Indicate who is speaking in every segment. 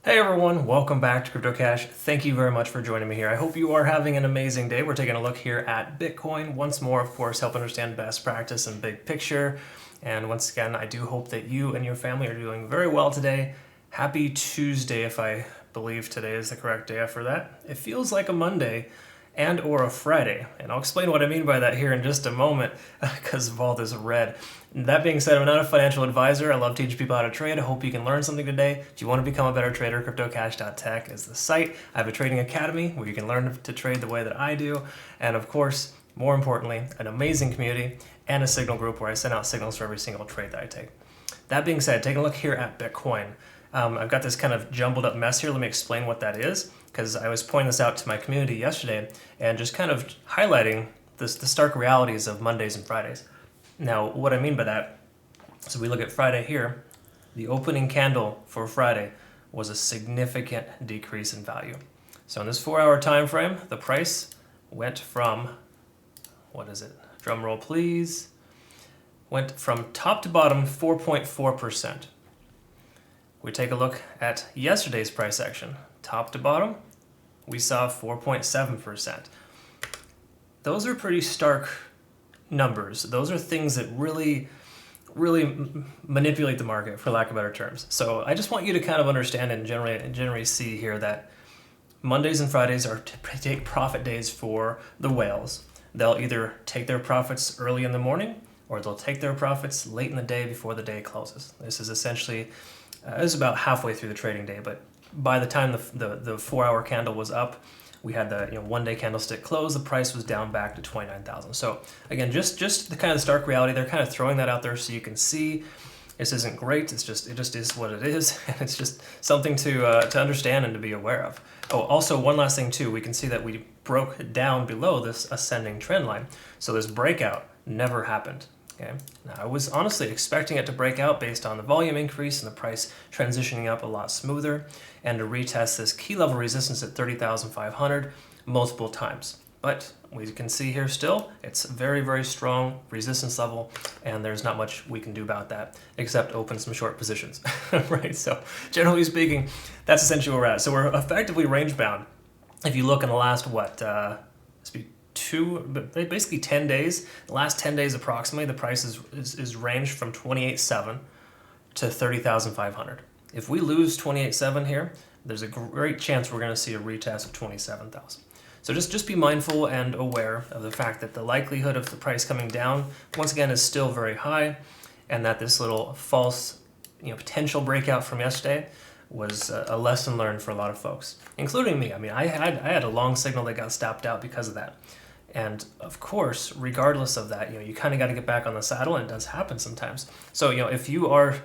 Speaker 1: Hey everyone, welcome back to CryptoCache. Thank you very much for joining me here. I hope you are having an amazing day. We're taking a look here at Bitcoin. Once more, of course, help understand best practice and big picture. And once again, I do hope that you and your family are doing very well today. Happy Tuesday, if I believe today is the correct day for that. It feels like a Monday and or a Friday. And I'll explain what I mean by that here in just a moment because of all this red. That being said, I'm not a financial advisor. I love teaching people how to trade. I hope you can learn something today. If you want to become a better trader, CryptoCache.tech is the site. I have a trading academy where you can learn to trade the way that I do. And of course, more importantly, an amazing community and a signal group where I send out signals for every single trade that I take. That being said, taking a look here at Bitcoin. I've got this kind of jumbled up mess here. Let me explain what that is, because I was pointing this out to my community yesterday and just kind of highlighting the stark realities of Mondays and Fridays. Now, what I mean by that, so we look at Friday here, the opening candle for Friday was a significant decrease in value. So in this 4-hour time frame, the price went from, what is it? Drum roll, please. Went from top to bottom 4.4%. We take a look at yesterday's price action. Top to bottom, we saw 4.7%. Those are pretty stark numbers. Those are things that really manipulate the market, for lack of better terms. So I just want you to kind of understand and generally see here that Mondays and Fridays are take profit days for the whales. They'll either take their profits early in the morning or they'll take their profits late in the day before the day closes. This is essentially it's about halfway through the trading day, but by the time the 4-hour candle was up, we had the one-day candlestick close. The price was down back to 29,000. So again, just the kind of stark reality. They're kind of throwing that out there so you can see this isn't great. It just is what it is, and it's just something to understand and to be aware of. Oh, also one last thing too. We can see that we broke down below this ascending trend line. So this breakout never happened. Okay. Now, I was honestly expecting it to break out based on the volume increase and the price transitioning up a lot smoother and to retest this key level resistance at 30,500 multiple times. But we can see here still, it's a very, very strong resistance level, and there's not much we can do about that except open some short positions, right? So generally speaking, that's essentially where we're at. So we're effectively range bound. If you look in the last, basically 10 days, the last 10 days approximately, the price is ranged from 28.7 to 30,500. If we lose 28.7 here, there's a great chance we're going to see a retest of 27,000. So just be mindful and aware of the fact that the likelihood of the price coming down, once again, is still very high, and that this little false potential breakout from yesterday was a lesson learned for a lot of folks, including me. I mean, I had a long signal that got stopped out because of that. And of course, regardless of that, you kind of got to get back on the saddle, and it does happen sometimes. So if you are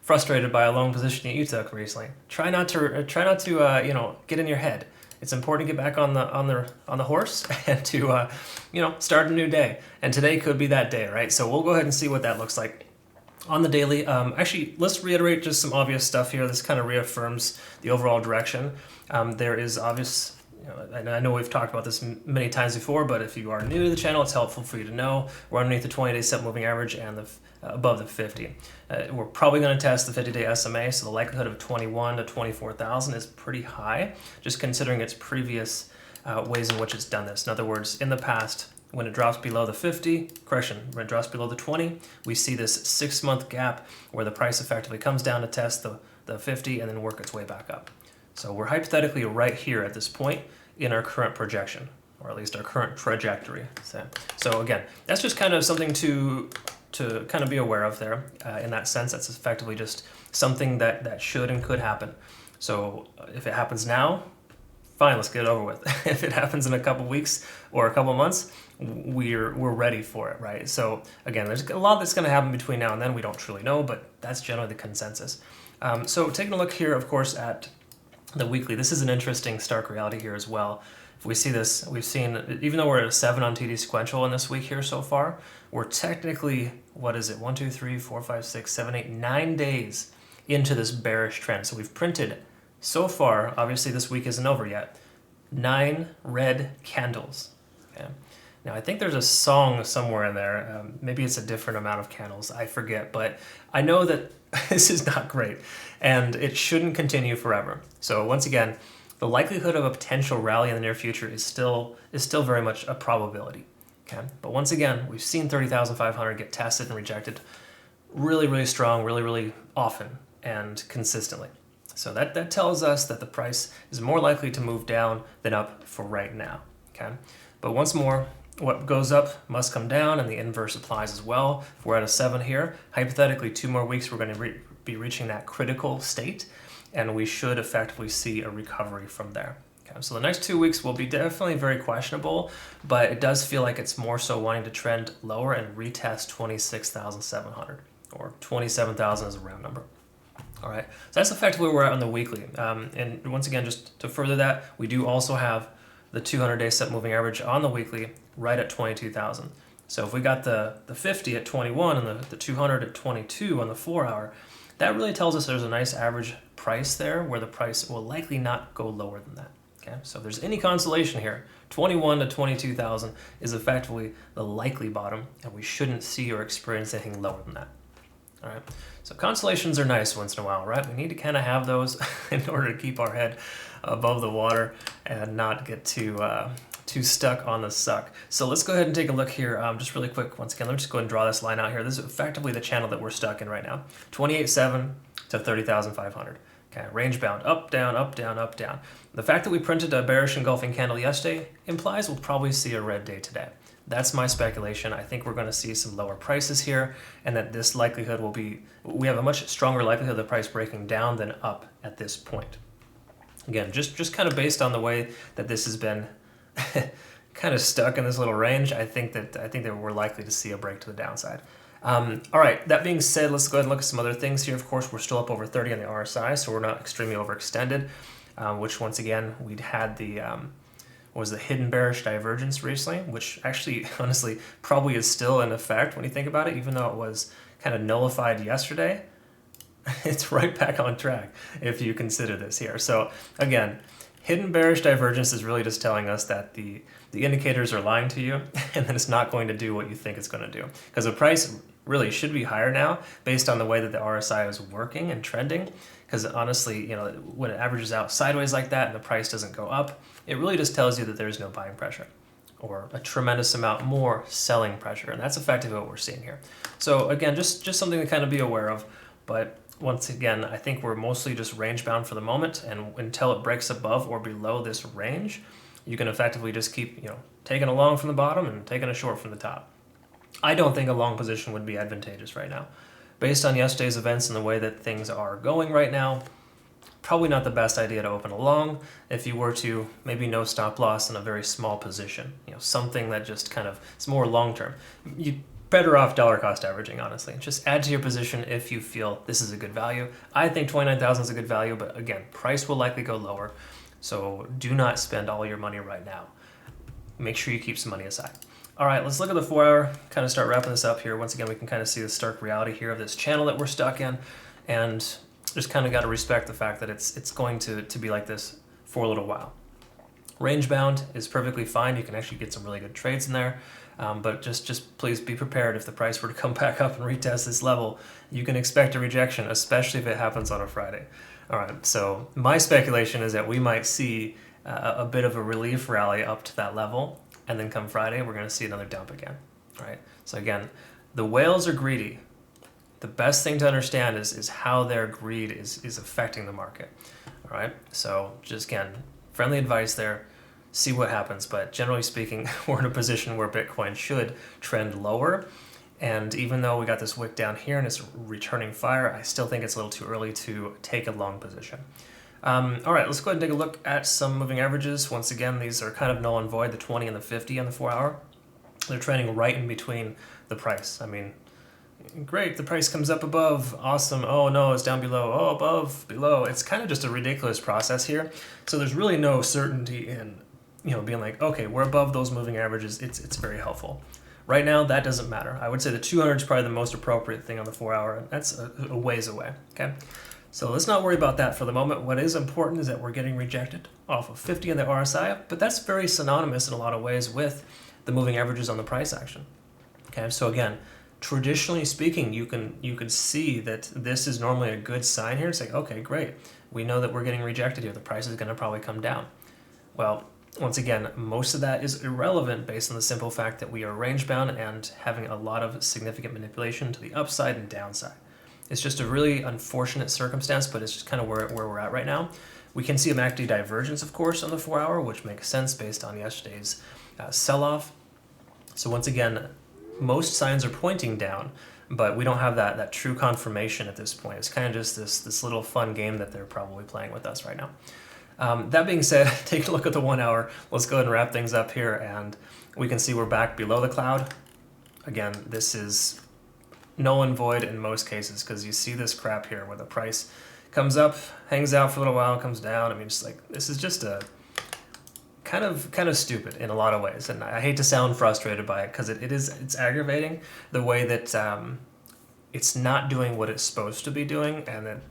Speaker 1: frustrated by a long position that you took recently, try not to get in your head. It's important to get back on the horse and to start a new day. And today could be that day, right? So we'll go ahead and see what that looks like on the daily. Actually, let's reiterate just some obvious stuff here. This kind of reaffirms the overall direction. There is obvious. And I know we've talked about this many times before, but if you are new to the channel, it's helpful for you to know we're underneath the 20-day set moving average and above the 50. We're probably going to test the 50-day SMA, so the likelihood of 21 to 24,000 is pretty high, just considering its previous ways in which it's done this. In other words, in the past, when it drops below the 50, when it drops below the 20, we see this 6-month gap where the price effectively comes down to test the 50 and then work its way back up. So we're hypothetically right here at this point in our current projection, or at least our current trajectory. So again, that's just kind of something to kind of be aware of there. In that sense, that's effectively just something that should and could happen. So if it happens now, fine, let's get it over with. If it happens in a couple weeks or a couple months, we're ready for it, right? So again, there's a lot that's going to happen between now and then. We don't truly know, but that's generally the consensus. So taking a look here, of course, at the weekly, this is an interesting stark reality here as well. If we see this, we've seen, even though we're at a 7 on TD sequential in this week here so far, we're technically, 1, 2, 3, 4, 5, 6, 7, 8, 9 days into this bearish trend. So we've printed so far, obviously this week isn't over yet, 9 red candles. Okay. Now I think there's a song somewhere in there. Maybe it's a different amount of candles, I forget, but I know that This is not great, and it shouldn't continue forever. So once again, the likelihood of a potential rally in the near future is still very much a probability. Okay, but once again, we've seen 30,500 get tested and rejected really, really strong, really, really often and consistently. So that tells us that the price is more likely to move down than up for right now. Okay, but once more, what goes up must come down, and the inverse applies as well. If we're at a 7 here, hypothetically 2 more weeks we're going to be reaching that critical state, and we should effectively see a recovery from there. Okay, so the next 2 weeks will be definitely very questionable, but it does feel like it's more so wanting to trend lower and retest 26,700, or 27,000 is a round number. All right, so that's effectively where we're at on the weekly. And once again, just to further that, we do also have the 200-day set moving average on the weekly right at 22,000. So if we got the 50 at 21 and the 200 at 22 on the 4 hour, that really tells us there's a nice average price there where the price will likely not go lower than that. Okay, so if there's any consolation here, 21 to 22,000 is effectively the likely bottom, and we shouldn't see or experience anything lower than that. All right, so consolations are nice once in a while, right? We need to kind of have those in order to keep our head above the water and not get too stuck on the suck. So let's go ahead and take a look here just really quick. Once again, let me just go ahead and draw this line out here. This is effectively the channel that we're stuck in right now, 28.7 to 30,500. Okay, range bound, up, down, up, down, up, down. The fact that we printed a bearish engulfing candle yesterday implies we'll probably see a red day today. That's my speculation. I think we're going to see some lower prices here, and that this likelihood will be, we have a much stronger likelihood of the price breaking down than up at this point. Again, just kind of based on the way that this has been kind of stuck in this little range, I think that we're likely to see a break to the downside. All right, that being said, let's go ahead and look at some other things here. Of course, we're still up over 30 on the RSI, so we're not extremely overextended, which once again, we'd had the was the hidden bearish divergence recently, which actually, honestly, probably is still in effect when you think about it, even though it was kind of nullified yesterday. It's right back on track if you consider this here. So again, hidden bearish divergence is really just telling us that the indicators are lying to you, and then it's not going to do what you think it's going to do. Because the price really should be higher now based on the way that the RSI is working and trending. Because honestly, you know, when it averages out sideways like that and the price doesn't go up, it really just tells you that there's no buying pressure or a tremendous amount more selling pressure. And that's effectively what we're seeing here. So again, just something to kind of be aware of. But once again, I think we're mostly just range bound for the moment, and until it breaks above or below this range, you can effectively just keep, you know, taking a long from the bottom and taking a short from the top. I don't think a long position would be advantageous right now. Based on yesterday's events and the way that things are going right now, probably not the best idea to open a long if you were to maybe no stop loss in a very small position, you know, something that just kind of is more long term. You better off dollar cost averaging, honestly. Just add to your position if you feel this is a good value. I think 29,000 is a good value, but again, price will likely go lower. So do not spend all your money right now. Make sure you keep some money aside. All right, let's look at the 4 hour, kind of start wrapping this up here. Once again, we can kind of see the stark reality here of this channel that we're stuck in, and just kind of got to respect the fact that it's going to be like this for a little while. Range bound is perfectly fine. You can actually get some really good trades in there. But just please be prepared if the price were to come back up and retest this level, you can expect a rejection, especially if it happens on a Friday. All right, so my speculation is that we might see a bit of a relief rally up to that level, and then come Friday, we're going to see another dump again. All right, so again, the whales are greedy. The best thing to understand is how their greed is affecting the market. All right, so just again, friendly advice there. See what happens, but generally speaking, we're in a position where Bitcoin should trend lower, and even though we got this wick down here and it's returning fire, I still think it's a little too early to take a long position. All right, let's go ahead and take a look at some moving averages. Once again, these are kind of null and void, the 20 and the 50 on the 4 hour. They're trending right in between the price. I mean, great, the price comes up above, awesome. Oh no, it's down below, oh, above, below. It's kind of just a ridiculous process here. So there's really no certainty in, you know, being like, okay, we're above those moving averages. It's very helpful. Right now, that doesn't matter. I would say the 200 is probably the most appropriate thing on the 4 hour. That's a ways away, okay? So let's not worry about that for the moment. What is important is that we're getting rejected off of 50 on the RSI, but that's very synonymous in a lot of ways with the moving averages on the price action. Okay, so again, traditionally speaking, you could see that this is normally a good sign here. It's like, okay, great. We know that we're getting rejected here. The price is going to probably come down. Well, once again, most of that is irrelevant based on the simple fact that we are range bound and having a lot of significant manipulation to the upside and downside. It's just a really unfortunate circumstance, but it's just kind of where we're at right now. We can see a MACD divergence, of course, on the 4 hour, which makes sense based on yesterday's sell-off. So once again, most signs are pointing down, but we don't have that true confirmation at this point. It's kind of just this little fun game that they're probably playing with us right now. That being said, take a look at the 1 hour. Let's go ahead and wrap things up here, and we can see we're back below the cloud. Again, this is null and void in most cases, because you see this crap here where the price comes up, hangs out for a little while, comes down. I mean, just like, this is just a kind of stupid in a lot of ways, and I hate to sound frustrated by it, because it's aggravating the way that it's not doing what it's supposed to be doing, and then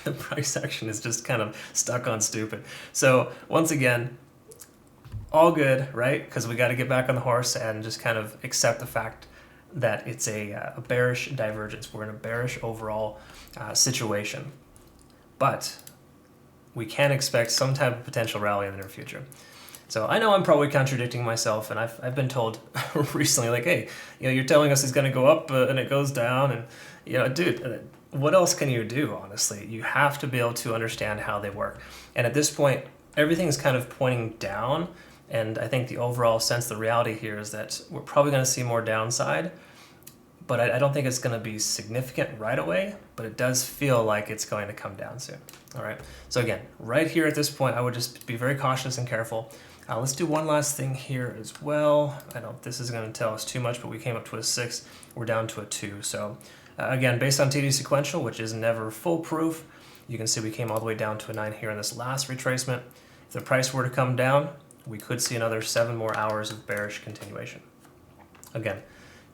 Speaker 1: the price action is just kind of stuck on stupid. So once again, all good, right? Because we got to get back on the horse and just kind of accept the fact that it's a bearish divergence. We're in a bearish overall situation, but we can expect some type of potential rally in the near future. So I know I'm probably contradicting myself, and I've been told recently, like, hey, you're telling us it's going to go up and it goes down, and dude, what else can you do? Honestly, you have to be able to understand how they work. And at this point, everything is kind of pointing down. And I think the overall sense, the reality here is that we're probably going to see more downside, but I don't think it's going to be significant right away, but it does feel like it's going to come down soon. All right. So again, right here at this point, I would just be very cautious and careful. Let's do one last thing here as well. I don't, this is going to tell us too much, but we came up to a 6. We're down to a 2. So again, based on TD sequential, which is never foolproof, you can see we came all the way down to a 9 here in this last retracement. If the price were to come down, we could see another 7 more hours of bearish continuation. Again,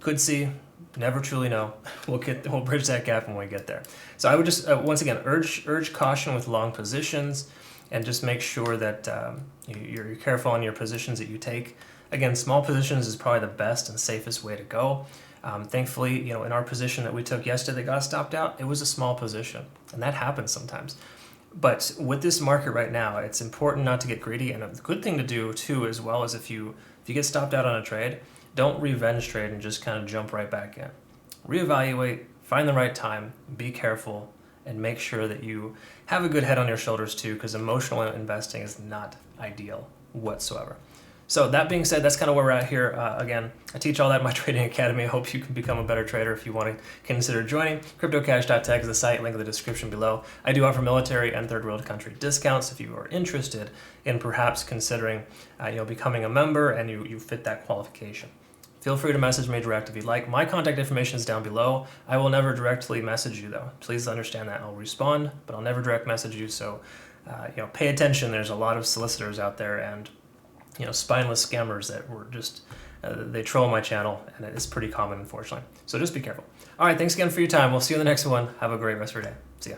Speaker 1: could see, never truly know. We'll bridge that gap when we get there. So I would just once again urge caution with long positions, and just make sure that you're careful on your positions that you take. Again, small positions is probably the best and safest way to go. Thankfully, in our position that we took yesterday that got stopped out, it was a small position, and that happens sometimes. But with this market right now, it's important not to get greedy, and a good thing to do too, as well, as if you get stopped out on a trade, don't revenge trade and just kind of jump right back in. Reevaluate, find the right time, be careful, and make sure that you have a good head on your shoulders too, because emotional investing is not ideal whatsoever. So that being said, that's kind of where we're at here. Again, I teach all that in my trading academy. I hope you can become a better trader. If you want to consider joining, CryptoCache.tech is the site, link in the description below. I do offer military and third world country discounts if you are interested in perhaps considering becoming a member and you fit that qualification. Feel free to message me direct if you'd like. My contact information is down below. I will never directly message you though. Please understand that. I'll respond, but I'll never direct message you. So pay attention. There's a lot of solicitors out there and spineless scammers that were just, they troll my channel, and it is pretty common, unfortunately. So just be careful. All right, thanks again for your time. We'll see you in the next one. Have a great rest of your day. See ya.